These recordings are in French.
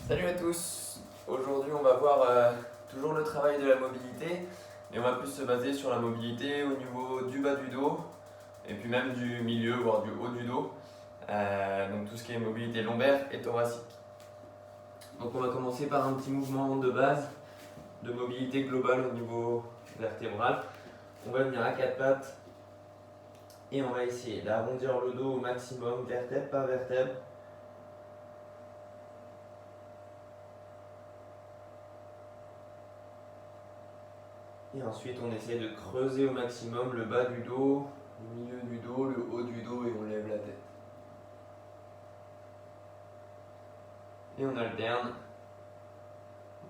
Salut à tous. Aujourd'hui on va voir toujours le travail de la mobilité, mais on va plus se baser sur la mobilité au niveau du bas du dos et puis même du milieu, voire du haut du dos. Donc tout ce qui est mobilité lombaire et thoracique. Donc on va commencer par un petit mouvement de base de mobilité globale au niveau vertébral. On va venir à quatre pattes et on va essayer d'arrondir le dos au maximum, vertèbre par vertèbre. Et ensuite, on essaie de creuser au maximum le bas du dos, le milieu du dos, le haut du dos et on lève la tête. Et on alterne.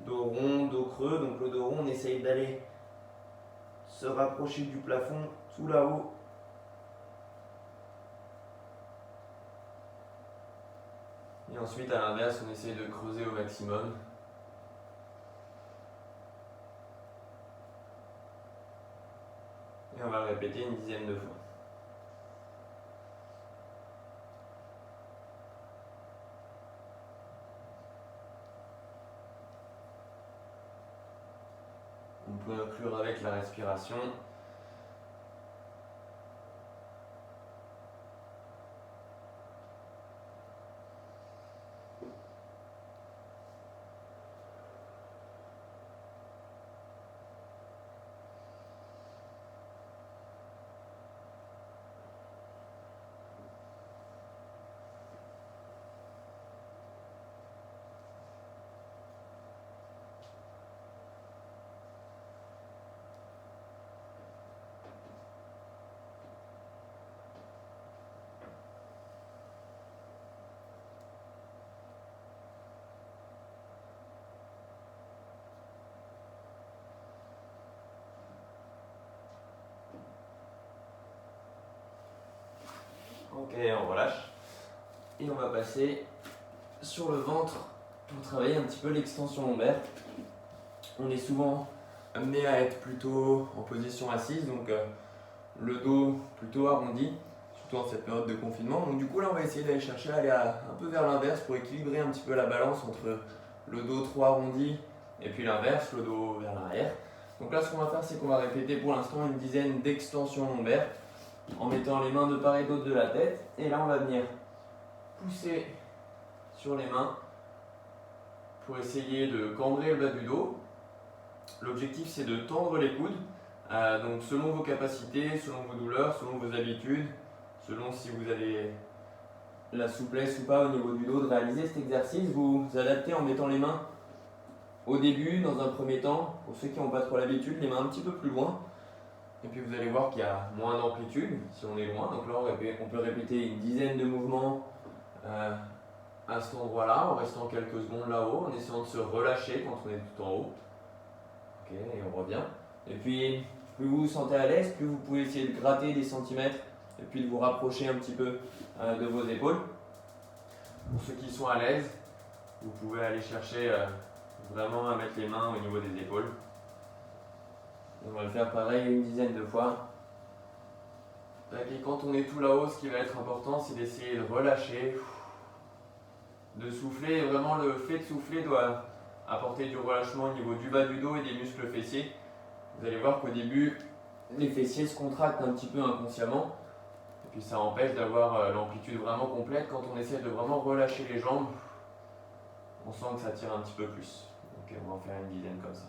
Dos rond, dos creux. Donc le dos rond, on essaye d'aller se rapprocher du plafond tout là-haut. Et ensuite, à l'inverse, on essaye de creuser au maximum. Et on va le répéter une dizaine de fois. On peut inclure avec la respiration. Ok, on relâche. Et on va passer sur le ventre pour travailler un petit peu l'extension lombaire. On est souvent amené à être plutôt en position assise, donc le dos plutôt arrondi, surtout en cette période de confinement. Donc du coup là on va essayer d'aller chercher à aller un peu vers l'inverse pour équilibrer un petit peu la balance entre le dos trop arrondi et puis l'inverse, le dos vers l'arrière. Donc là ce qu'on va faire c'est qu'on va répéter pour l'instant une dizaine d'extensions lombaires en mettant les mains de part et d'autre de la tête. Et là on va venir pousser sur les mains pour essayer de cambrer le bas du dos. L'objectif c'est de tendre les coudes, donc selon vos capacités, selon vos douleurs, selon vos habitudes, selon si vous avez la souplesse ou pas au niveau du dos de réaliser cet exercice, vous adaptez en mettant les mains au début, dans un premier temps, pour ceux qui n'ont pas trop l'habitude, les mains un petit peu plus loin. Et puis vous allez voir qu'il y a moins d'amplitude si on est loin. Donc là on peut répéter une dizaine de mouvements à cet endroit-là, en restant quelques secondes là-haut, en essayant de se relâcher quand on est tout en haut. Ok, et on revient. Et puis, plus vous vous sentez à l'aise, plus vous pouvez essayer de gratter des centimètres et puis de vous rapprocher un petit peu de vos épaules. Pour ceux qui sont à l'aise, vous pouvez aller chercher vraiment à mettre les mains au niveau des épaules. On va le faire pareil une dizaine de fois. Et quand on est tout là-haut, ce qui va être important, c'est d'essayer de relâcher, de souffler. Vraiment, le fait de souffler doit apporter du relâchement au niveau du bas du dos et des muscles fessiers. Vous allez voir qu'au début, les fessiers se contractent un petit peu inconsciemment. Et puis ça empêche d'avoir l'amplitude vraiment complète. Quand on essaie de vraiment relâcher les jambes, on sent que ça tire un petit peu plus. Donc on va en faire une dizaine comme ça.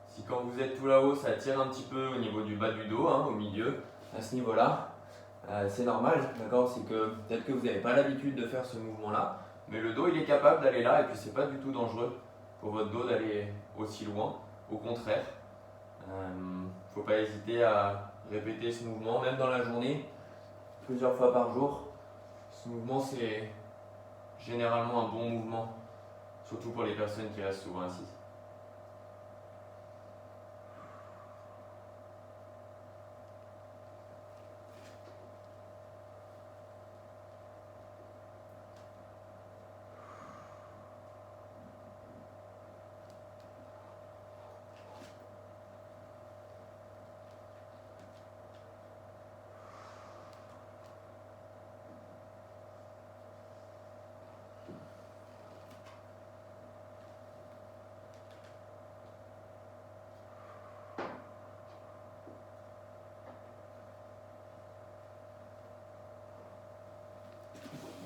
Si quand vous êtes tout là-haut, ça tire un petit peu au niveau du bas du dos, au milieu, à ce niveau-là, c'est normal, d'accord? C'est que peut-être que vous n'avez pas l'habitude de faire ce mouvement-là, mais le dos il est capable d'aller là et puis c'est pas du tout dangereux pour votre dos d'aller aussi loin. Au contraire, faut pas hésiter à répéter ce mouvement, même dans la journée, plusieurs fois par jour. Ce mouvement c'est généralement un bon mouvement, surtout pour les personnes qui restent souvent assises.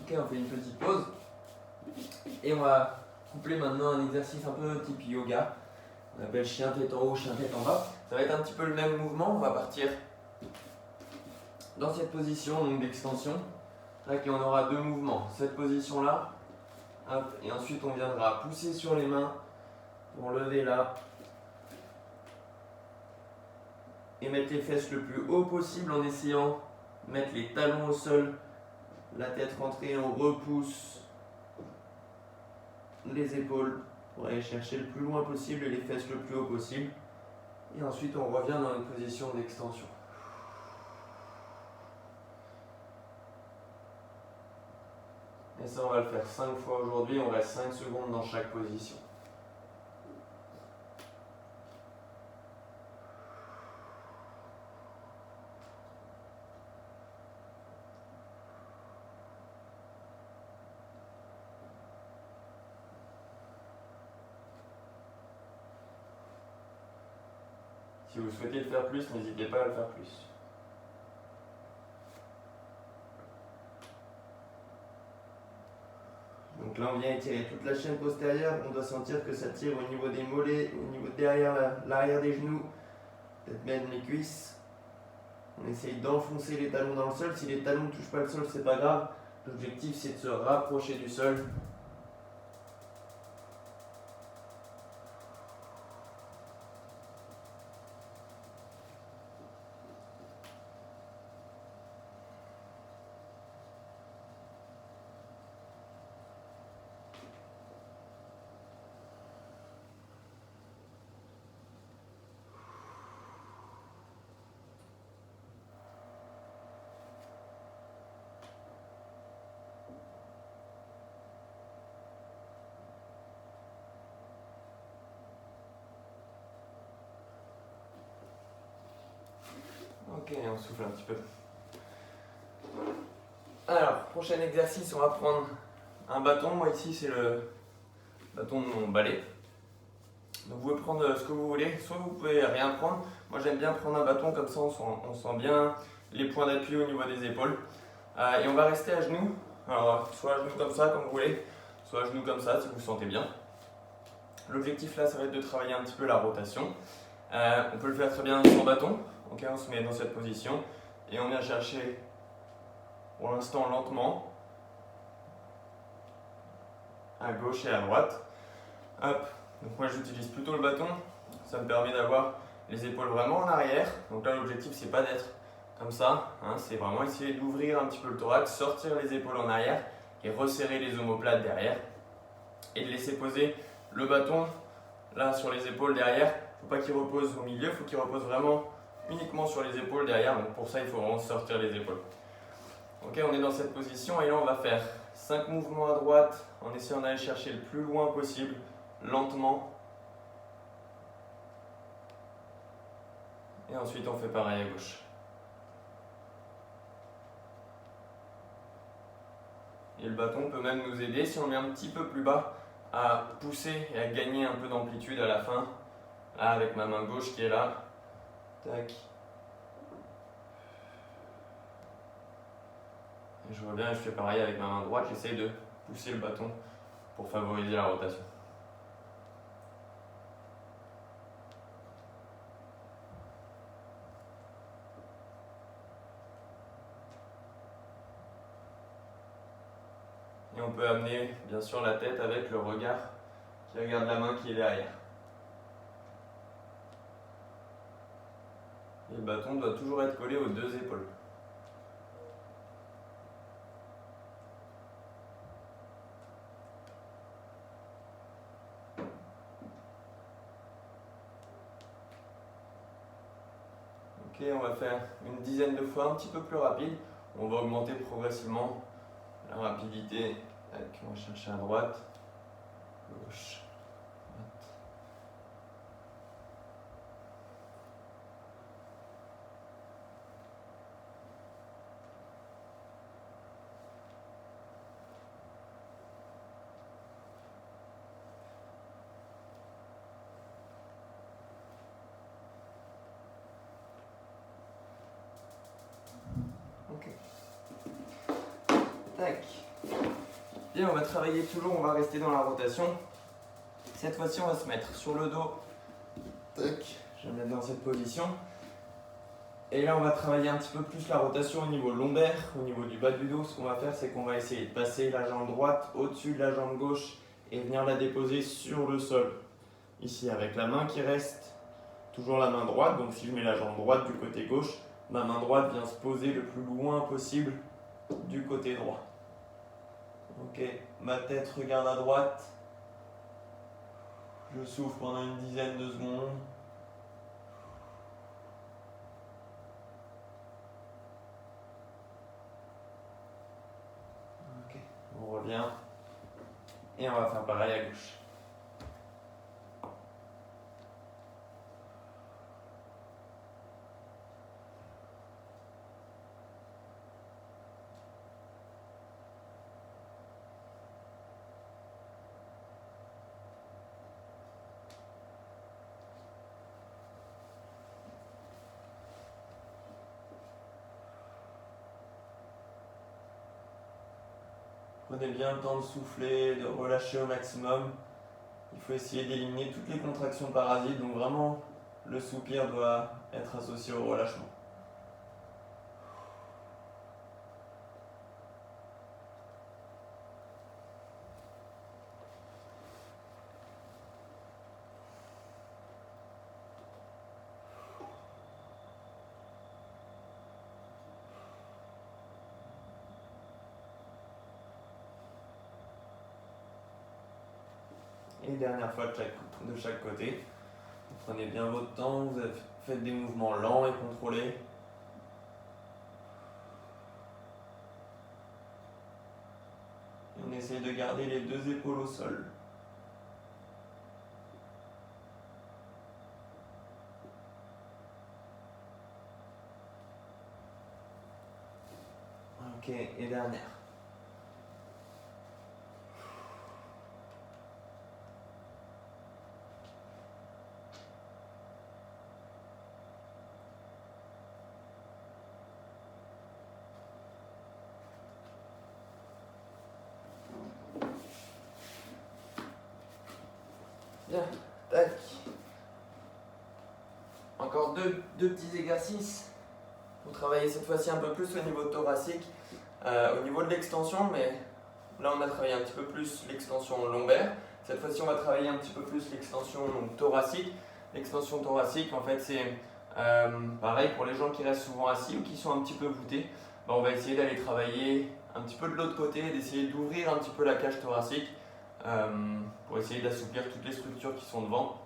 Ok, on fait une petite pause. Et on va coupler maintenant un exercice un peu type yoga. On appelle chien tête en haut, chien tête en bas. Ça va être un petit peu le même mouvement. On va partir dans cette position donc d'extension. Et on aura deux mouvements. Cette position-là, et ensuite on viendra pousser sur les mains pour lever là. Et mettre les fesses le plus haut possible en essayant de mettre les talons au sol, la tête rentrée, on repousse les épaules pour aller chercher le plus loin possible et les fesses le plus haut possible. Et ensuite on revient dans une position d'extension. Et ça on va le faire 5 fois aujourd'hui, on reste 5 secondes dans chaque position. Si vous souhaitez le faire plus, n'hésitez pas à le faire plus. Donc là, on vient étirer toute la chaîne postérieure. On doit sentir que ça tire au niveau des mollets, au niveau de derrière l'arrière des genoux, peut-être même les cuisses. On essaye d'enfoncer les talons dans le sol. Si les talons ne touchent pas le sol, c'est pas grave. L'objectif, c'est de se rapprocher du sol. Ok, on souffle un petit peu. Alors, prochain exercice, on va prendre un bâton. Moi ici, c'est le bâton de mon balai. Donc vous pouvez prendre ce que vous voulez, soit vous pouvez rien prendre. Moi j'aime bien prendre un bâton, comme ça on sent bien les points d'appui au niveau des épaules. Et on va rester à genoux. Alors soit à genoux comme ça, comme vous voulez, soit à genoux comme ça, si vous le sentez bien. L'objectif là, ça va être de travailler un petit peu la rotation. On peut le faire très bien sans bâton. Ok, on se met dans cette position et on vient chercher pour l'instant lentement à gauche et à droite. Hop. Donc moi j'utilise plutôt le bâton, ça me permet d'avoir les épaules vraiment en arrière. Donc là l'objectif c'est pas d'être comme ça, hein, c'est vraiment essayer d'ouvrir un petit peu le thorax, sortir les épaules en arrière et resserrer les omoplates derrière. Et de laisser poser le bâton là sur les épaules derrière. Il ne faut pas qu'il repose au milieu, il faut qu'il repose vraiment uniquement sur les épaules derrière. Donc pour ça il faut vraiment sortir les épaules. Ok, on est dans cette position et là on va faire 5 mouvements à droite en essayant d'aller chercher le plus loin possible. Lentement. Et ensuite on fait pareil à gauche. Et le bâton peut même nous aider si on est un petit peu plus bas à pousser et à gagner un peu d'amplitude à la fin. Là avec ma main gauche qui est là. Tac. Et je reviens et je fais pareil avec ma main droite. J'essaye de pousser le bâton pour favoriser la rotation. Et on peut amener bien sûr la tête avec le regard qui regarde la main qui est derrière. Et le bâton doit toujours être collé aux deux épaules. Ok, on va faire une dizaine de fois un petit peu plus rapide. On va augmenter progressivement la rapidité. On va chercher à droite, gauche, droite. Ok. Tac. Et on va travailler toujours, on va rester dans la rotation. Cette fois-ci, on va se mettre sur le dos. Tac, je vais me mettre dans cette position. Et là, on va travailler un petit peu plus la rotation au niveau lombaire, au niveau du bas du dos. Ce qu'on va faire, c'est qu'on va essayer de passer la jambe droite au-dessus de la jambe gauche et venir la déposer sur le sol. Ici, avec la main qui reste toujours la main droite. Donc, si je mets la jambe droite du côté gauche, ma main droite vient se poser le plus loin possible du côté droit. Ok, ma tête regarde à droite. Je souffle pendant une dizaine de secondes. Ok, on revient. Et on va faire pareil à gauche. Prenez bien le temps de souffler, de relâcher au maximum. Il faut essayer d'éliminer toutes les contractions parasites, donc vraiment le soupir doit être associé au relâchement. Et dernière fois de chaque côté. Prenez bien votre temps, vous faites des mouvements lents et contrôlés. Et on essaye de garder les deux épaules au sol. Ok, et dernière. Bien, tac. Encore deux petits exercices pour travailler cette fois-ci un peu plus au niveau thoracique, au niveau de l'extension, mais là on a travaillé un petit peu plus l'extension lombaire. Cette fois-ci on va travailler un petit peu plus l'extension thoracique. L'extension thoracique en fait c'est pareil pour les gens qui restent souvent assis ou qui sont un petit peu voûtés. Ben, on va essayer d'aller travailler un petit peu de l'autre côté, d'essayer d'ouvrir un petit peu la cage thoracique pour essayer d'assouplir toutes les structures qui sont devant.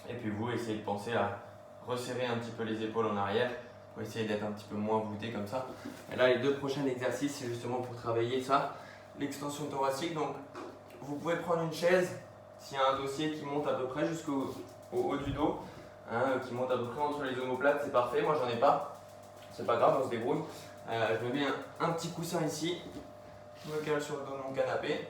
Et puis vous, essayez de penser à resserrer un petit peu les épaules en arrière pour essayer d'être un petit peu moins voûté comme ça. Et là, les deux prochains exercices, c'est justement pour travailler ça, l'extension thoracique. Donc, vous pouvez prendre une chaise, s'il y a un dossier qui monte à peu près jusqu'au haut du dos, hein, qui monte à peu près entre les omoplates, c'est parfait. Moi, j'en ai pas, c'est pas grave, on se débrouille. Je me mets un petit coussin ici, je me cale sur le dos de mon canapé.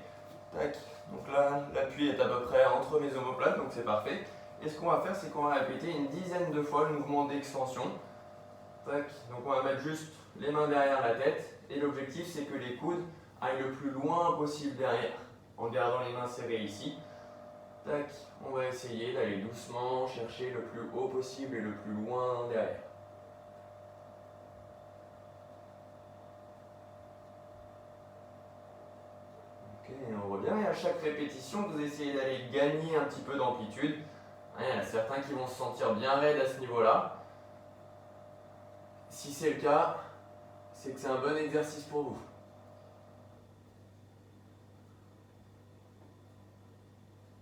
Tac. Donc là, l'appui est à peu près entre mes omoplates, donc c'est parfait. Et ce qu'on va faire, c'est qu'on va répéter une dizaine de fois le mouvement d'extension. Tac. Donc on va mettre juste les mains derrière la tête. Et l'objectif, c'est que les coudes aillent le plus loin possible derrière, en gardant les mains serrées ici. Tac. On va essayer d'aller doucement chercher le plus haut possible et le plus loin derrière. Ok, on revient. Et à chaque répétition, vous essayez d'aller gagner un petit peu d'amplitude. Il y en a certains qui vont se sentir bien raides à ce niveau-là. Si c'est le cas, c'est que c'est un bon exercice pour vous.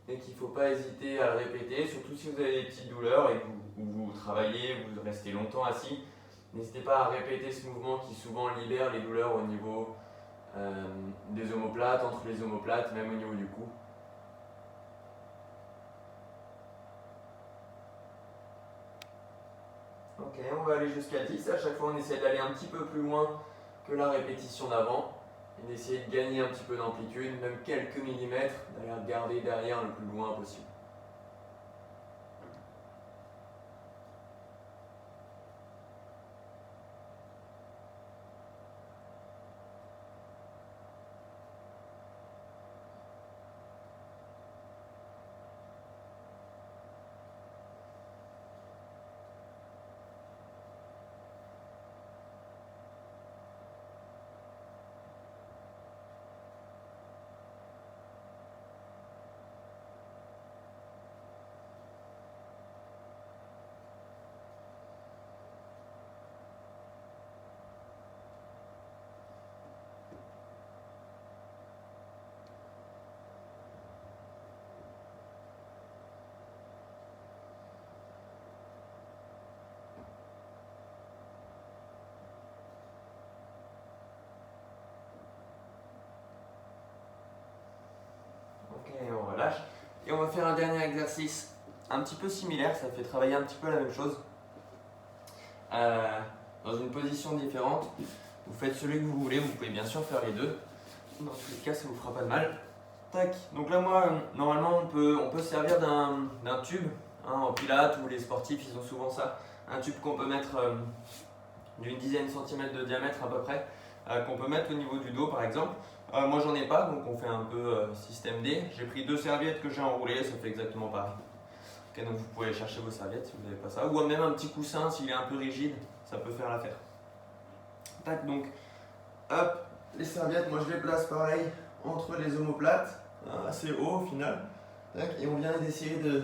Et qu'il ne faut pas hésiter à le répéter, surtout si vous avez des petites douleurs et que vous travaillez, vous restez longtemps assis. N'hésitez pas à répéter ce mouvement qui souvent libère les douleurs au niveau des omoplates, entre les omoplates, même au niveau du cou. Ok, on va aller jusqu'à 10. À chaque fois, on essaie d'aller un petit peu plus loin que la répétition d'avant et d'essayer de gagner un petit peu d'amplitude, même quelques millimètres, d'aller regarder derrière le plus loin possible. Et on va faire un dernier exercice un petit peu similaire, ça fait travailler un petit peu la même chose. Dans une position différente, vous faites celui que vous voulez, vous pouvez bien sûr faire les deux. Dans tous les cas, ça vous fera pas de mal. Tac. Donc là, moi, normalement, on peut se servir d'un tube en pilates, ou les sportifs, ils ont souvent ça. Un tube qu'on peut mettre d'une dizaine de centimètres de diamètre à peu près, qu'on peut mettre au niveau du dos par exemple. Moi j'en ai pas, donc on fait un peu système D. J'ai pris 2 serviettes que j'ai enroulées, ça fait exactement pareil. Okay, donc vous pouvez aller chercher vos serviettes si vous n'avez pas ça, ou même un petit coussin s'il est un peu rigide, ça peut faire l'affaire. Tac, donc hop, les serviettes, moi je les place pareil entre les omoplates, assez haut au final. Tac, et on vient d'essayer de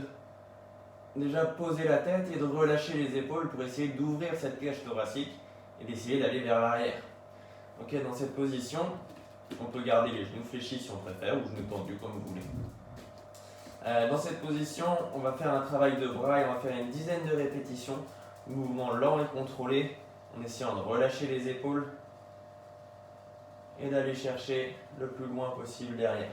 déjà poser la tête et de relâcher les épaules pour essayer d'ouvrir cette cage thoracique et d'essayer d'aller vers l'arrière. Ok, dans cette position, on peut garder les genoux fléchis si on préfère, ou genoux tendus comme vous voulez. Dans cette position, on va faire un travail de bras et on va faire une dizaine de répétitions, mouvements lents et contrôlés, en essayant de relâcher les épaules et d'aller chercher le plus loin possible derrière.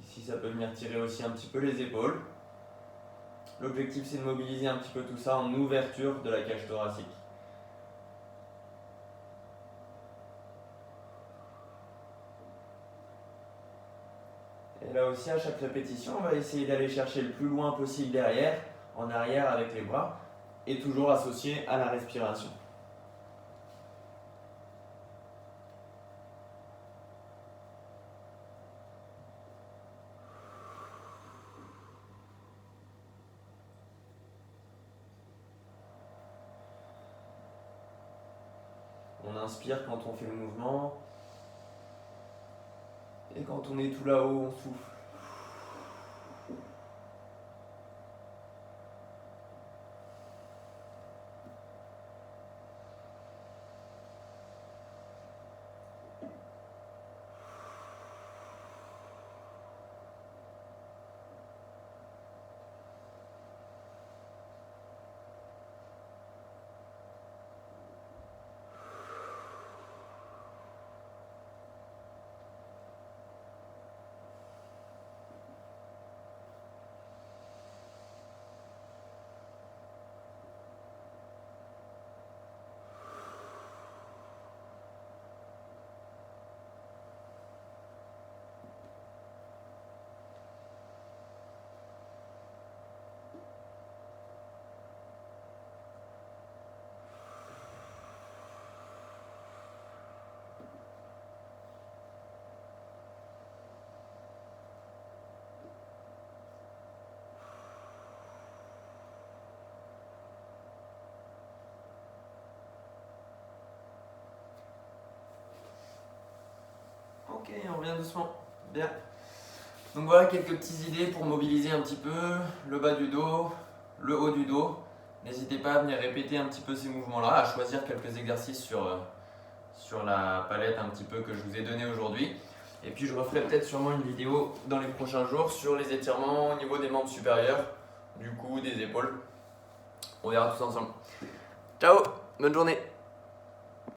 Ici, ça peut venir tirer aussi un petit peu les épaules. L'objectif, c'est de mobiliser un petit peu tout ça en ouverture de la cage thoracique. Et là aussi, à chaque répétition, on va essayer d'aller chercher le plus loin possible derrière, en arrière avec les bras, et toujours associé à la respiration. On inspire quand on fait le mouvement, et quand on est tout là-haut, on souffle. Ok, on revient doucement. Bien. Donc voilà quelques petites idées pour mobiliser un petit peu le bas du dos, le haut du dos. N'hésitez pas à venir répéter un petit peu ces mouvements-là, à choisir quelques exercices sur la palette un petit peu que je vous ai donné aujourd'hui. Et puis je referai peut-être sûrement une vidéo dans les prochains jours sur les étirements au niveau des membres supérieurs, du cou, des épaules. On verra tous ensemble. Ciao, bonne journée.